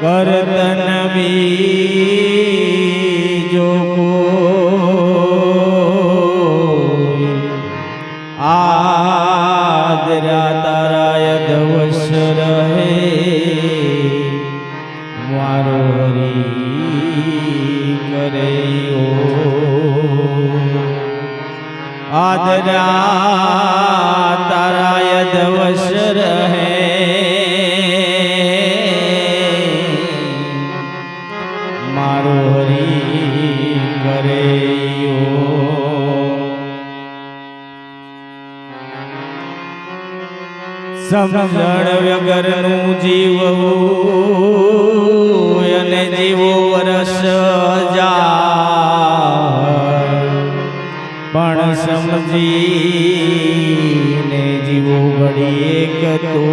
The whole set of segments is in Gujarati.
કરતન બીજો કોઈ આદરા તારાય દવસ રહે મારો હરી કરે આદરા તારાય દવસ રહે મારો હરી કરે સમજણ વગરનું જીવવું અને જીવો વરસ જાય પણ સમજીને જીવો ઘડી એક તો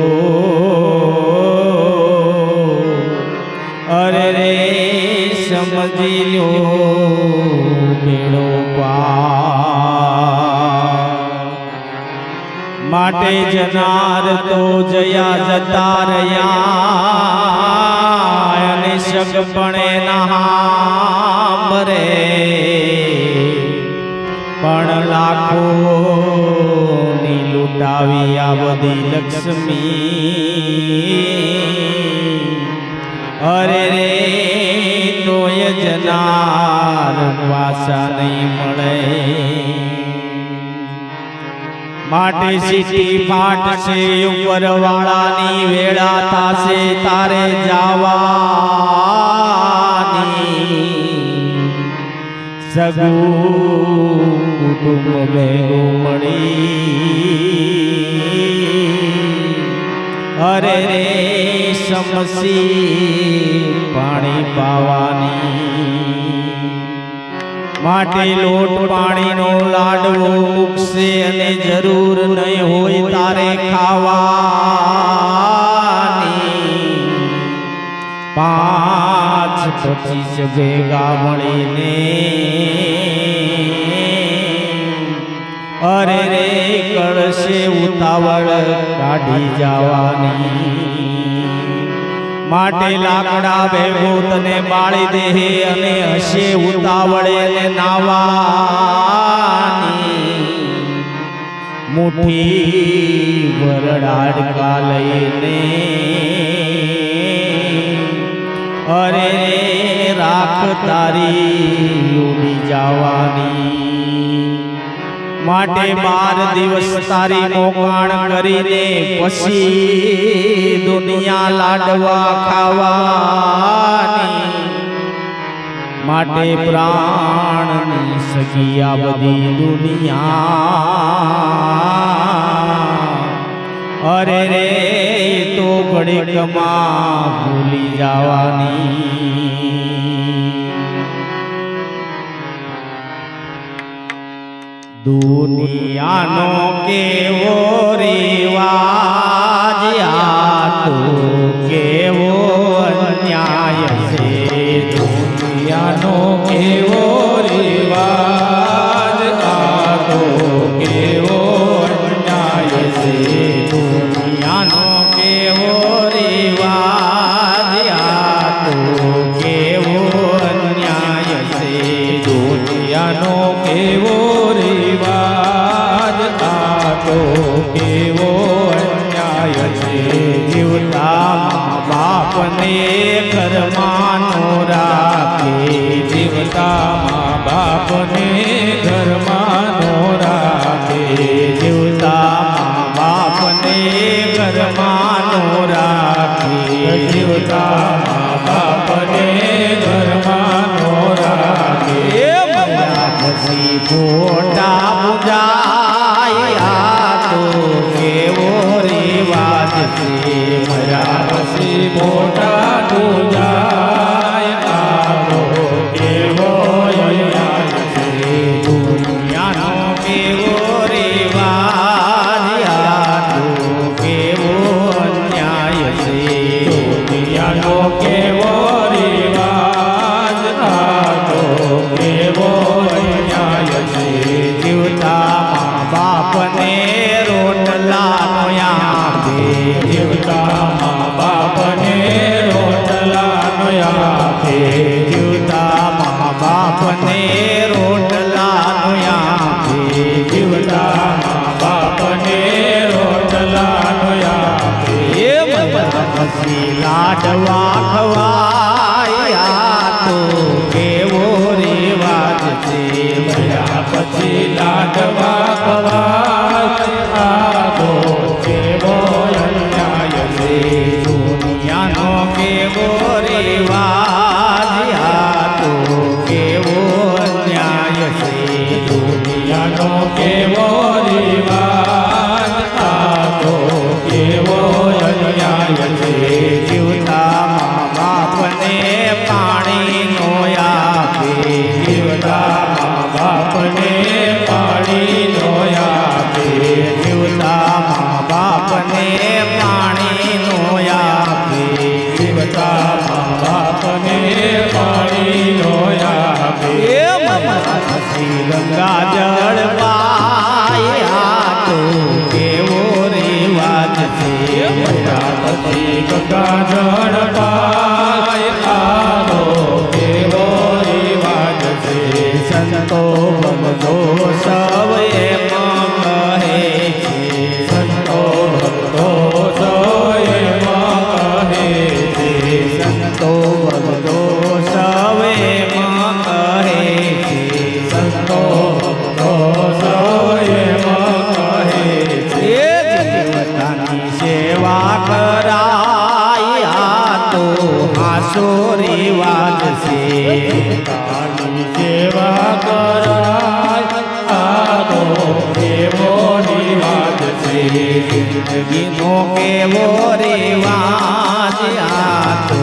અરે રે સમજી લ્યો બેડો પાર માટે જનાર તો જયા જતા રહ્યા અને સગપણે ના મરે પણ લાખો ની લૂંટાવી આ બધી લક્ષ્મી અરે રે તોય જનાર પાછા નહીં મળે માટે સીટી ફાટશે ઉપર વાળાની વેળા થાશે તારે જાવાની સગું કુટુંબ ભેગું મળી અરે રે સમસી પાણી પાવાની માટે લોટ પાણીનો લાડવો મૂકશે અને જરૂર નહીં હોય તારે ખાવાની 5-25 ભેગા મળીને અરે રે કળશે ઉતાવળ કાઢી જવાની માટે લાકડા ભેગો તને બાળી દે અને હશે ઉતાવળે ને નાવાની મુઠ્ઠી વરડાડકા લઈને અરે રાખ તારી ઉડી જવાની માટે 12 દિવસ તારી મોકાણ કરીને પછી દુનિયા લાડવા ખાવાની માટે પ્રાણની સગી આ બધી દુનિયા અરે રે તો ઘડીકમાં ભૂલી જવાની દુનિયાનો કેવો રિવાજ આ તો કેવો અન્યાય છે દુનિયાનો કેવો રિવાજ આ તો કેવો અન્યાય છે દુનિયાનો કેવો રિવાજ આ તો કેવો અન્યાય છે દુનિયાનો કેવો કેવો અન્યાય છે જીવતા બાપને ઘરમાં નો રાખે જીવતા બાપને ઘરમાં નો રાખે જીવતા બાપને ઘરમાં નો રાખે જીવતા બાપને ઘરમાં નો રાખે પછી ફોટા પૂજા કેવો રિવાજ છે મરા પછી મોટા પૂજાય આવો કેવો રિવાજ છે દુનિયાનો કેવો રિવાજ આ તો કેવો અન્યાય છે દુનિયાનો ગંગા જળ પાય આવો કેવો રિવાજ છે સંતો ભક્તો સૌ એમાં કહે છે સંતો ભક્તો સૌ એમાં કહે છે સંતો ભક્તો સૌ એમાં કહે છે સંતો ભક્તો સૌ એમાં કહે છે દેવતાની સેવા કરાય આ તો હાસો રિવાજ છે તારી સેવા કરાય આ તો કેવો રિવાજ છે જિંદગીનો કેવો રિવાજ આ તો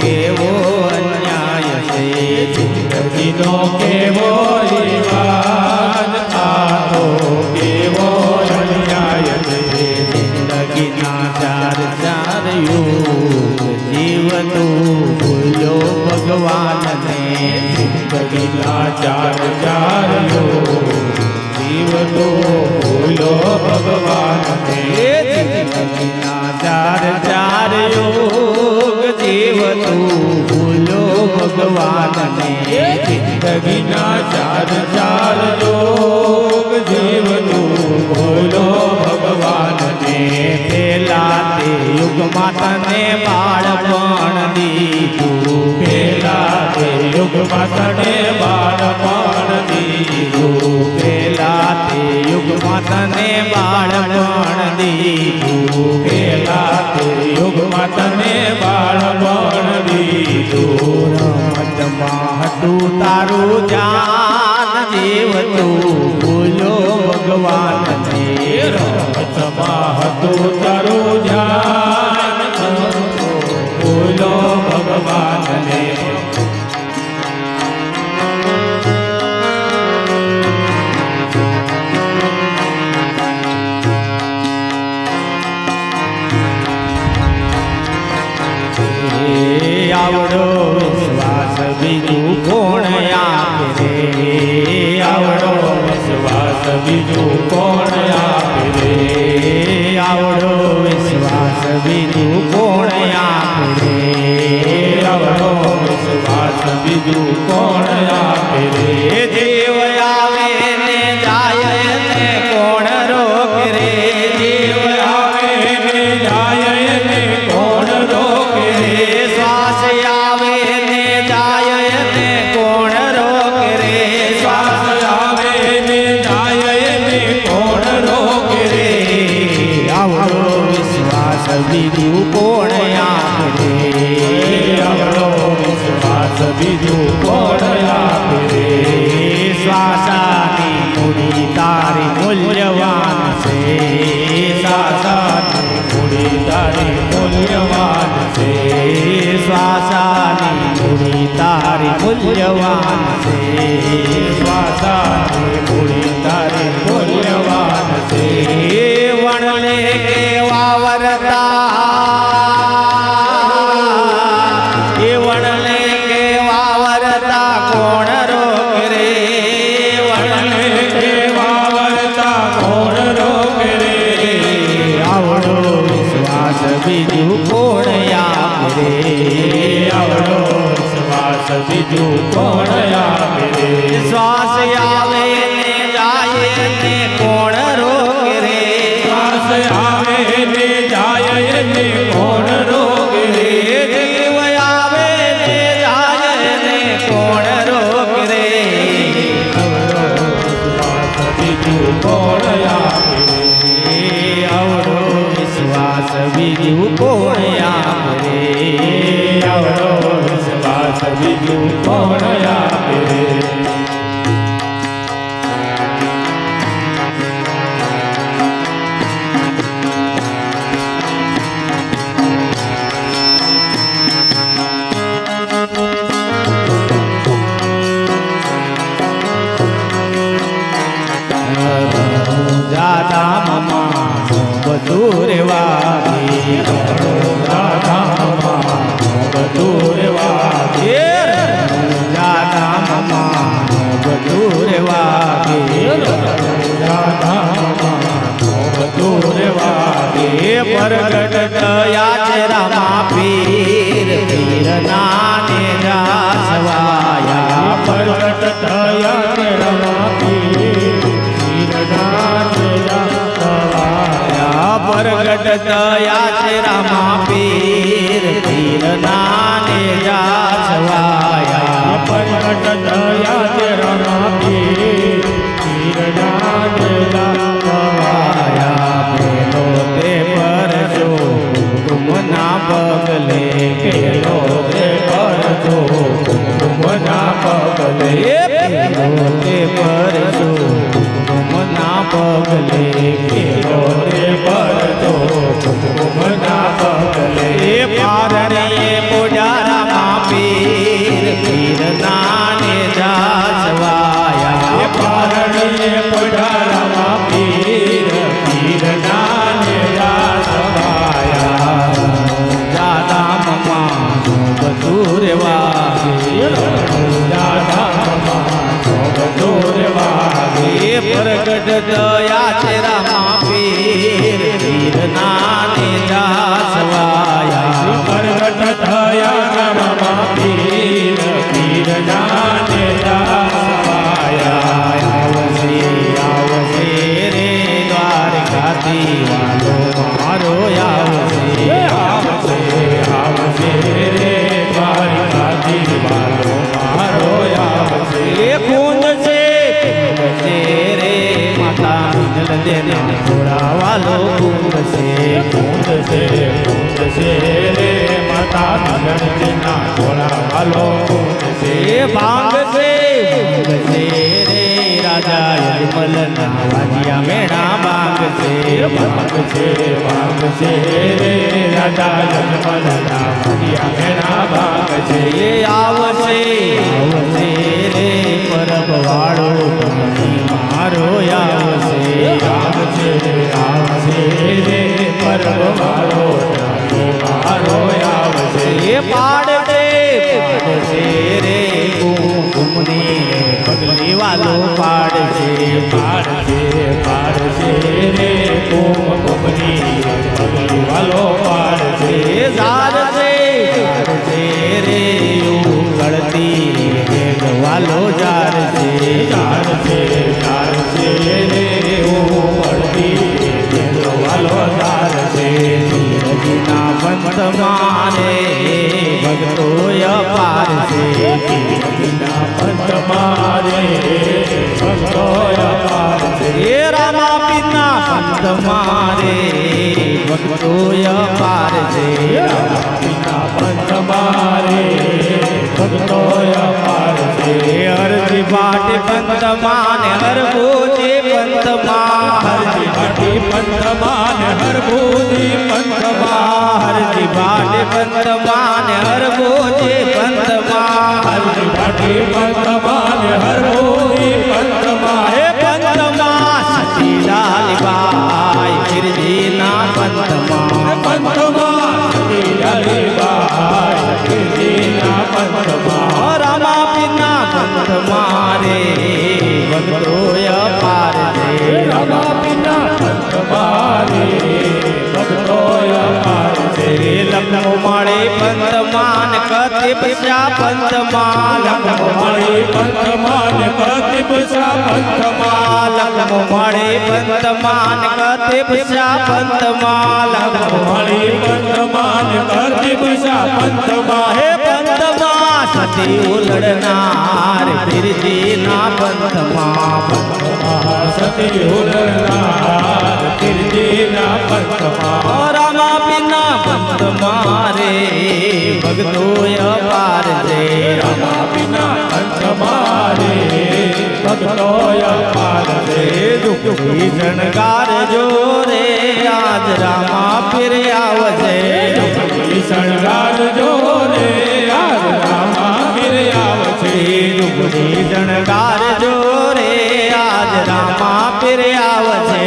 કેવો અન્યાય છે જિંદગીનો કેવો રિવાજ આ તો કેવો અન્યાય છે જિંદગીના ચાર ચાર યુગ જીવતું ભૂલ્યો ભગવાનને જિંદગીના ચાર ચાર યુગ જીવતો ભૂલો ભગવાનને જિંદગીના ચાર ચાર યુગ જીવતું ભૂલ્યો ભગવાનને જિંદગીના ચાર ચાર યુગ જીવતું ભૂલો ભગવાનને પેલા તે યુગમાં તને બાળપણ દીધું પેલા તે યુગમાં તને બાળપણ દીધું પેલા તે યુગમાં તને બાળપણ દીધું પેલા તે યુગમાં તને બાળપણ દીધું રમતમાં હતું તારું જાન જીવતું ભૂલ્યો ભગવાનને રમતમાં હતું તારું ધ્યાન ભૂલો ભગવાનને આવડો વિશ્વાસ બીજું કોણ આપે રે આવડો વિશ્વાસ બીજું કોણ આપે રે આવડો વિશ્વાસ બીજું કોણ આપે રે આવડો વિશ્વાસ બીજું કોણ આપે રે જીવ આવે ને જાય ને કોણ રોકે રે જીવ આવે ને જાય ને કોણ રોકે રે શ્વાસ આવે ને જાય ને કોણ રોકે રે શ્વાસ આવે ને જાય ને કોણ રોકે રે આવડો વિશ્વાસ બીજું કોણ આપે રે આવડો વિશ્વાસ બીજું કોણ આપે રે શ્વાસાની મૂડી તારી મૂલ્યવાન છે સાસાની મૂડી તારી મૂલ્યવાન છે શ્વાસાની મૂડી તારી મૂલ્યવાન છે શ્વાસાની મૂડી તારી મૂલ્યવાન છે વણલે કેવા વરતા એ વણલે કેવા વરતા કોણ રોકે રે વણલે કેવા વરતા કોણ રોકે રે આવડો વિશ્વાસ બીજું કોણ આપે રે આવડો શ્વાસ બીજું કોણ આપે રે શ્વાસ આવે ને જાય ને કોણ રોકે રે શ્વાસ આવે ને જાય ને કોણ રોકે રે જીવ આવે ને જાય ને કોણ રોકે રે શ્વાસ બીજું કોણ આપે રે આવડો વિશ્વાસ બીજું કોણ આપે રે આવડો વિશ્વાસ બીજું કોણ આપે રે જાદા મમાનો બધું રેવાથી બધું રેવા જાદા મમાનો બધું રેવાથી બધું રેવા એ પ્રગટ થયા યાદ રામા પીર પીર નાને જાસવાયા પ્રગટ થયા છે રામા પીર પીરનાને જાસવાયા પ્રગટ થયા છે રામા પીર પીર નાને જાસવાયા પ્રગટ થયા છે રામા પીર પીરનાને જાસવાયા પેલો તે પરજો કુમના પગલે પેલો તે પરજો કુમના પગલે પેલો તે પરજો કુમના પગલે પેલો તે પરજો કુમના પગલે પારણીએ પોઢા રામા પીર પીર નાને જાસવાયા પારણીએ પોઢા રામા પીર પીરનાને જાસવાયા જાદા મમા બધું રેવા પ્રગટ દયા છે રામા પીર પીર નાને જાસવાયા પ્રગટ થયા રામા પીર પીરનાને જાસવાયા આવશે આવશે રે દ્વારકાથી વાલો મારો આવશે આવશે આવશે રે દ્વારકાથી વાલો મારો આવશે કુંદ છે રે માતા મિનલ દેને થોડા વાલો કુંદ છે કુંદ છે રે માતા મિલનજીના થોડા વાલો કુંદ છે ભાંગ છે રે રાજા યજમલ ના વાજિયા મેણા ભાંગ છે ભાંગ છે રે રાજા યજમલના વાજિયા મેણા ભાંગ છે આવશે આવશે રે પરબ વાળો મારો આવશે આવશે રે પરબ વાળો મારો આવશે પાડશે પાડશે રે કુમની પગલી વાલો પાડશે પાડશે રે કુમની પગલી વાલો પાડશે જારશે જારશે રે ગળતી વાલો જારશે ચારશે રે પડતી વાલો ચારશે ધીરજીના પંથ મારે ભક્તો અપારશે ના પંથ મારે ભક્તો અપારશે એ રામા પીરના પંથ મારે ભક્તો અપારશે રામા પંથ મારે ભક્તો અપારશે હરજી ભાટ પંથ માને હર ભોજે પંથ માં હરજી ભાટી પંથ માને હર ભૂજી પંથ હરજી ભાટ પંથ માને હર ભોજે પંથ માં હરજી ભાટી પંથ માને હર ભૂજી પંથ હે પંથ માં સતીલાલ બાઈ ગિરજી ના પંથ માં પંથમાં સતીલાલીબાઈના પંથમાં રામા પીરના પંથ મારે ભક્તો અપારશે રામાપીના પંથમાં ભક્તો અપારશે લખો મળે પંથ માન કતિ પૈસા પંથ માં લખો મળી પંથમાં પ્રતિપસા પંથમાં લખો મળે પંથ માન કતિ પૈસા પંથ માં લખો મળી પંથમાં પ્રતિપસા પંથમાં હે પંથ માં સતી ઉલડનાર બિરજી ના પંથ માં સતી ઉલનાર કીર્તિના પંથમાં રામા પીના પંથ મારે ભક્તો અપારશે રામાપીના પંથમાં ભક્તો અપારશે દુઃખી શણગાર જો રે આજ રામા પીર આવશે શણગાર જો રે આજ રામા પીર આવશે દુઃખી શણગાર જો રે આજ રામા પીર આવશે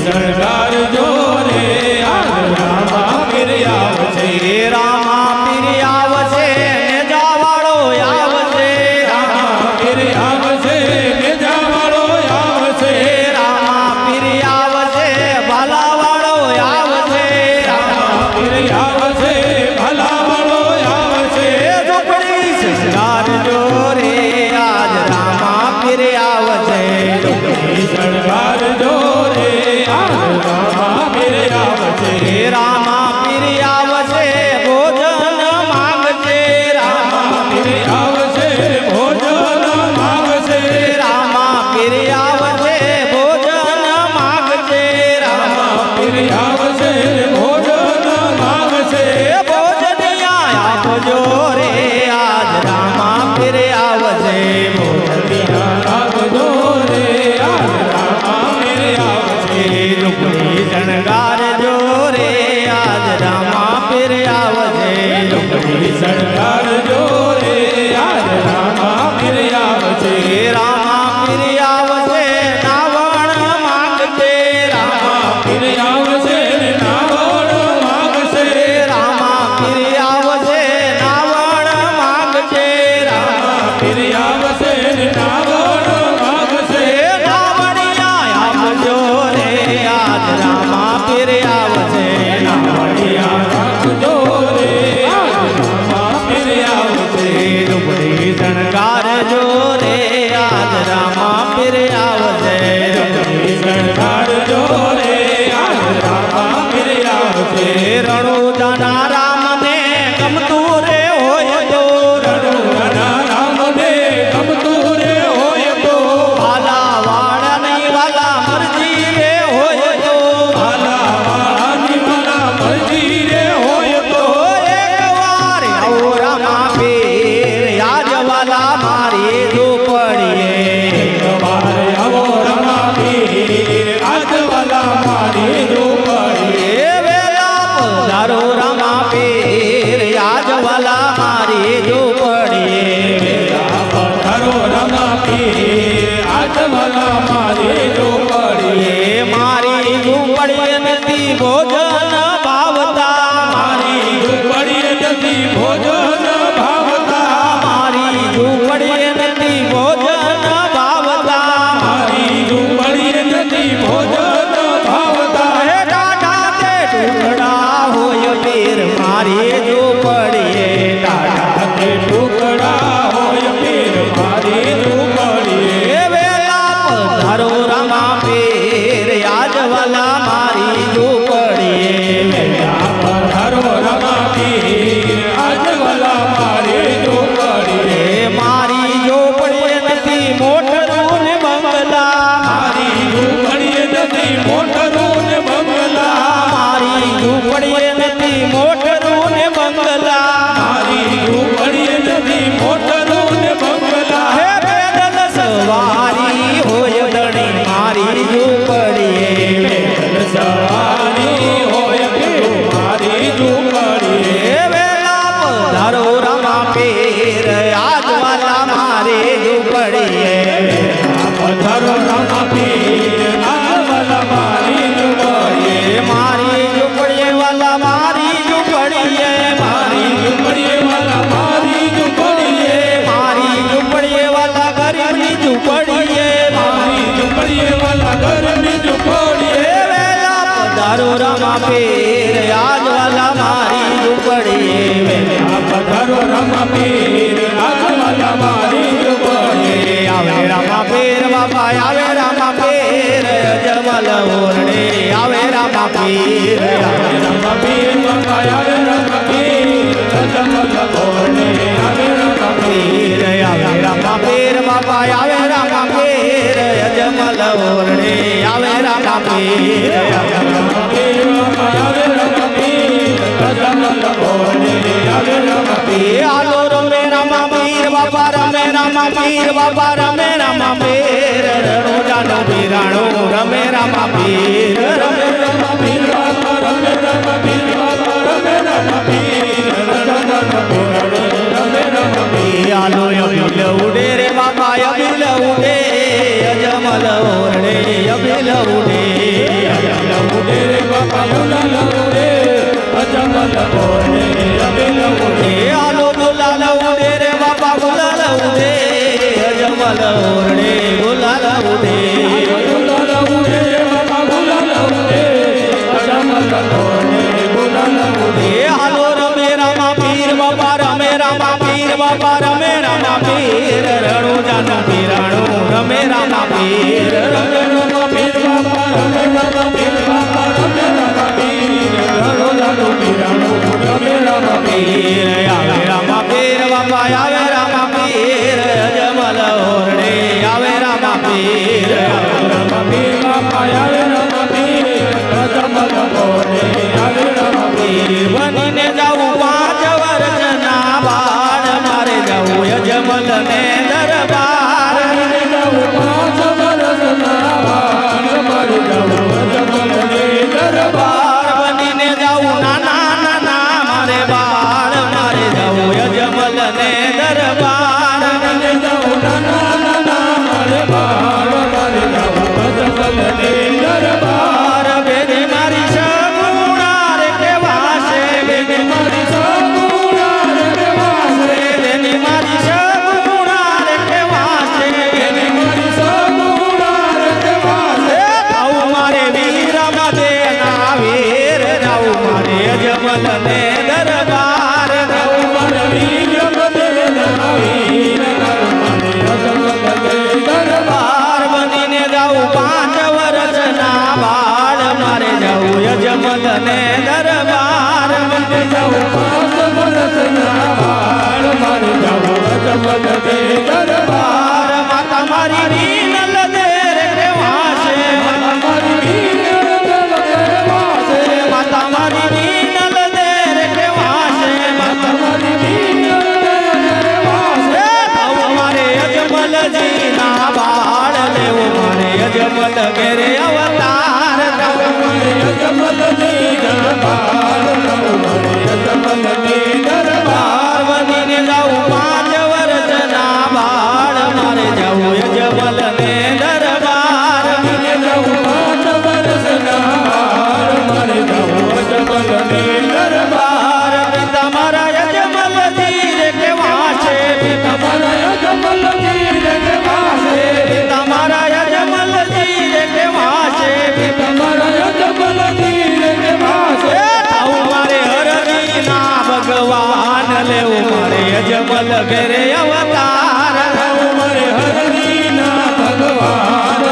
શણગાર જો રે આજ રામા પીર આવશે રામા પીર આવશે ને જાવાળો આવશે રામા પીર આવશે મેજાવાળો આવશે રામા પીર આવશે ભાલાવાળો આવશે રામા પીર રામા પીર આવજે ઝૂંપડી શણગારજો રે આજ રામા પીર આવજે રામા પીર આવજે નાવણ માંગજે રામા પીર આવશે ને નાવણ માગશે રામા પીર આવજે નાવણ માંગજે રામા પીર આવશે ને નાવણ માગશે નાવણિયા આવજો રે આજ રામા પીર આવજે નાવડિયા રાખજો રે આજ રામા પીર આવશે ઝૂંપડી શણગારજો રે આજ રામા પીર આવજે ઝૂંપડી શણગારજો રે આજ રામા પીર આવશે રણુજાના રામને ગમતું રે હોય તો રણુજાના રામને ગમતું રે હોય તો વાલા વાળાની વાલા મરજી રે હોય તો વાલા વાળાની વાલા મરજી રે હોય તો એકવાર આવો રામા પીર યાદ વાલા મારી ઝૂંપડીએ સવારે આવો રમા પીર આજ વાલા મારી ઝૂંપડીએ એ વેલા પધારો રામા પીર યાદ વાલા મારી ઝૂંપડીએ પધારો રમા પીર આજ વાલા મારી ઝૂંપડીએ એ મારી ઝૂંપડીએ નથી ભોજન ભાવતા મારી ઝૂંપડીએ નથી ભોજન ભાવતા મારી ઝૂંપડીએ નથી ભોજન ભાવતા મારી ઝૂંપડીએ નથી ભોજન ભાવતા હે ટાટા તે ટુકડા હોય પીર મારી ઝૂંપડીએ ટાટા તે ટુકડા હોય પીર મારી ઝૂંપડીએ એ વેલા પધારો રામા પીર યાદ વાલા મારી ઝૂંપડીએ પધારો રમા પીર આજ વાલા મારી ઝૂંપડીએ એ મારી ઝૂંપડીએ નથી મોટરું ને બંગલા મારી ઝૂંપડીએ નથી મોટરું ને બંગલા મારી ઝૂંપડીએ નથી મોટરું ને બંગલા મારી ઝૂંપડીએ નથી મોટરું ને બંગલા હે પેદલ સવારી હોય દણી મારી ઝૂંપડીએ સવારી હોય પીર મારી ઝૂંપડીએ એ વેલા પધારો રામા પીર આજ વાલા મારી ઝૂંપડીએ પધારો રમા પીર આજ વાલા મારી ઝૂંપડીએ એ મારી ઝૂંપડીએ વાલા મારી ઝૂંપડીએ મારી ઝૂંપડીએ વાલા મારી ઝૂંપડીએ મારી ઝૂંપડીએ વાલા ગરીબની ઝૂંપડીએ મારી ઝૂંપડીએ વાલા ઘરની ઝૂંપડીએ એ વેલા પધારો રામા પીર આજ વાલા મારી ઝૂંપડીએ પધારો રમા પીર આજ વાલા મારી ઝૂંપડીએ આવે રામા પીર બાપા આવે રામા પીર જમલ ઓરડે આવે રામા પીર રમા પીર બાપા આવે રમા પીર જમલ બોરને આવે રમા પીર આવે રામા પીર બાપા આવે રામા પીર જમલ ઓરડે આવે રામા પીર રમા પીર બાપા આવે રમા પીર જમલ બોરને આવે રમા પીર આલો રમે રામા પીર બાપા રમે રામા પીર બાપા રમે રામા પીર રણુજાનો પીરાણો રમે રામા પીર રમે રમા પીર બાપા રમે રમા પીર બાપા રમે રમા પીર રમા પીર રમે રમા પીર આલો અબિલ ઉડે રે બાપા અબિલ ઉડે અજમલ ઓરડે અબિલ ઉડે ઉડે રે બાપા યુલાલ ઉડે અજમલ બોરને આવે ઉડે આલો ગુલાલ ઉડે રે બાપા ગુલાલ ઉડે અજમલ ઓરડે ગુલાલ ઉડે ગુલાલ ઉડે બાપા ગુલાલ ઉડે અજમલ બોરને ગુલાલ ઉડે હાલો રમે રામા પીર બાપા રમે રામા પીર બાપા રમે રામા પીર રણુજાનો પીરાણો રમે રામા પીર રમે રમા પીર બાપા રમે રમા પીર બાપા રમે રમા પીર રણોજાનો પીરાણો રમે રમા પીર આવે રામા પીર બાપા આવે રામા પીર અજમલ ઓરડે આવે રામા પીર રમા પીર બાપા આવે રમા પીર અજમલ બોરને આવે રમા પીર બનીને જાઉં 5 વર્ષના બાળ મારે જવું અજમલ ને દરબાર ને દરબાર જાઉં 5 વર્ષના બાળ મારે જાઉં અજમલ ને દરબાર માતા મારી રીનલ દેર કેવા છે મારી વીર વાસે માતા મારી રીનલ દેર કેવા છે મારી વીર વાસે મારે અજમલજી ના બાળ લેવું મારે અજમલ ઘેરે અવતાર મારે અજમલ ની દરબાર મારે અજમલ ની દરબાર બનીને જાઉં 5 વર્ષના બાળ મારે જાઉં અજમલ ને દરબાર મને જાઉં 5 વર્ષના બાળ મારે જાઉં અજમલ ની દરબાર તમારા અજમલજી રે કેવા છે તમારા અજમલ ની વાસે તમારા અજમલજી રે કેવા છે તમારા અજમલ ની વાસે આવું મારે હરજી ના ભગવાન લેવું મારે અજમલ ઘેરે અવતાર મારે હરિના ભગવાન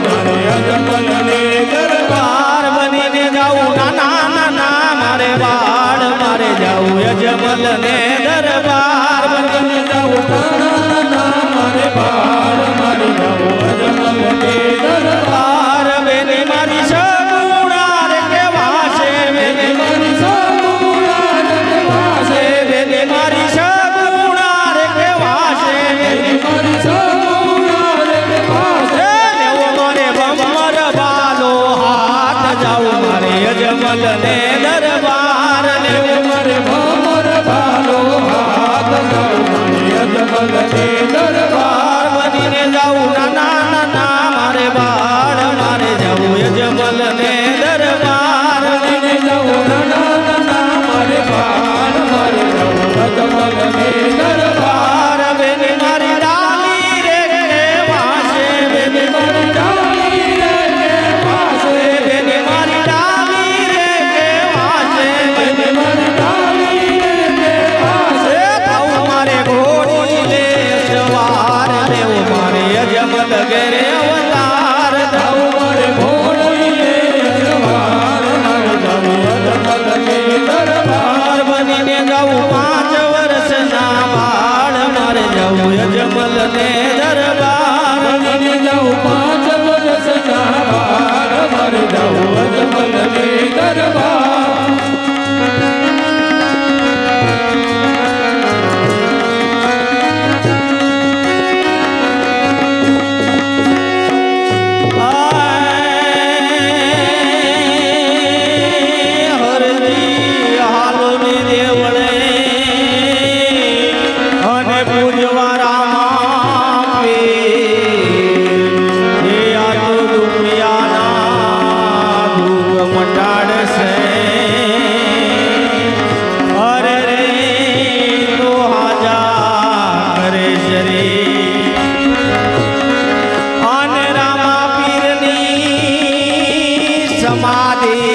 મારે અજમલ ની દરબાર બનીને જાઉં નાના નાના મારે બાળ મારે જાઉં અજમલ ને દરબાર મને જાઉં નાના મારે બાળ મારે જાઉં અજમલ ની દરબાર બેની મારી સગુણા રે કેવા છે બેની મારી સગુણા વાસે બેની મારી સગુણા રે કેવા છે મારી સગુણા વાસે લેવો મારે ભમર બાલો હાથ જાઉં મારે અજમલ ને દરબાર લેવો મારે ભમર ભાલો હાથ જાઉં મારે અજમલ ની દરબાર બનીને જાઉં નાના નાના મારે બાળ મારે જાઉં અજમલ ને દરબાર મને જાઉં નાના નાના મારે બાળ મારે જાઉં અજમલ ની દરબાર બેની મારી ડાલી રે કેવા છે બેની મારી ડાળી રે વાસે બેની મારી ડાલી રે કેવા છે મારી ડાળી રે વાસે તાઉ મારે ઘોડી લે સવાર લેવું મારે અજમલ ઘેરે અવતાર જાઉં મારે ભોળીએ જવાર મારે જાઉં અજમલ ની દરબાર બનીને જાઉં 5 વર્ષના બાળ મારે જાઉં અજમલ ને દરબાર મને જાઉં 5 વર્ષના બાળ મારે જાઉં અજમલ ની દરબાર હરજી હાલોની દેવળે અને પૂજવા રામા પીર એ આ તો દુનિયાના દુઃખ મટાડશે અરે રે તો હાજા કરે શરીર અને રામા પીરની સમાધિ